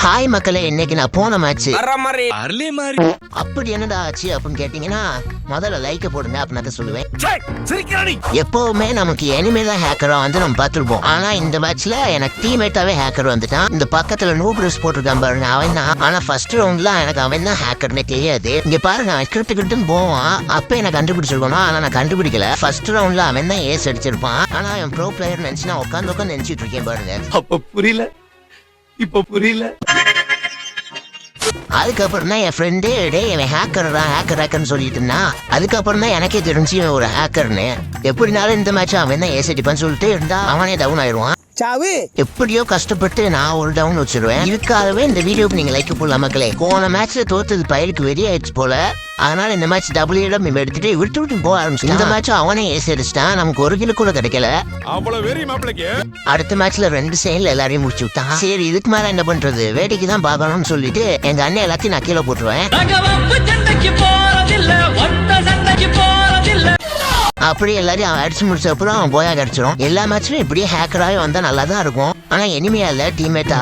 Hi மக்களே, இன்னைக்கு நான் போன மேட்ச் அப்படி என்னடா ஆச்சு அப்படின்னு கேட்டீங்கன்னா, முதல்ல லைக்க போடுங்க அப்படின்னு சொல்லுவேன். எப்பவுமே நமக்கு எனிமே தான் ஹேக்கரா வந்து நம்ம பார்த்துருப்போம். ஆனா இந்த மேட்ச்ல எனக்கு டீம்மேட்டாவே ஹேக்கர் வந்துட்டான். இந்த பக்கத்துல நூப்ரஸ் போட்டிருக்கான் பாருங்க, அவன் தான். ஆனா ஃபர்ஸ்ட் ரவுண்ட்ல எனக்கு அவன் தான் ஹேக்கர்னே தெரியாது. இங்க பாருங்க, அவன் கிரிட்டுக்கிட்டுன்னு போவான். அப்ப எனக்கு கண்டுபிடிச்சிருக்கணும், ஆனா நான் கண்டுபிடிக்கல. ஃபர்ஸ்ட் ரவுண்ட்ல அவன் தான் ஏஸ் அடிச்சிருப்பான். ஆனா அவன் ப்ரோ பிளேயர் நினைச்சு நான் உட்காந்து நினைச்சிட்டு இருக்கேன் பாருங்க. அப்ப புரியல, இப்ப புரியல. அதுக்கப்புறம் தான் என் ஃப்ரெண்டு இவன் ஹேக்கர்னு சொல்லிட்டு இருந்தான். அதுக்கப்புறம் தான் எனக்கே தெரிஞ்சு ஒரு ஹேக்கர்னு. எப்படினாலும் இந்த மேட்ச் அவன் தான் ஏஸ் அடிப்பான்னு சொல்லிட்டு இருந்தா அவனே டவுன் ஆயிடுவான். எப்படியோ கஷ்டப்பட்டு நான் ஒரு டவுன் வச்சிருவேன். இதுக்காகவே இந்த வீடியோக்கு நீங்க லைக் போடலாம் மக்களே. போன மேட்ச்ல தோத்தது பயிருக்கு வெறி ஆயிடுச்சு போல. அதனால இந்த மேட்ச் டபுள் இடம் எடுத்துட்டு விட்டு போக ஆரம்பிச்சு. இந்த மேட்ச் அவனே ஏசி அடிச்சிட்டான். நமக்கு ஒரு கிலோ கூட கிடைக்கல. அடுத்த மேட்ச்ல 2 சைடுல எல்லாரையும் முடிச்சு விட்டான். சரி, இதுக்கு மேல என்ன பண்றது, வேடிக்கை தான் பாக்கணும்னு சொல்லிட்டு எங்க அண்ணன் எல்லாத்தையும் நான் கீழே போட்டுருவேன். அப்படி எல்லாரையும் அவன் அடிச்சு முடிச்ச அப்புறம் அவன் போயா கிடைச்சிடும். எல்லா மேட்ச்லயும் இப்படியே ஹேக்கராகவே வந்தா நல்லா தான் இருக்கும். ஆனா எனிமையா இல்ல, டீம்மேட்டா.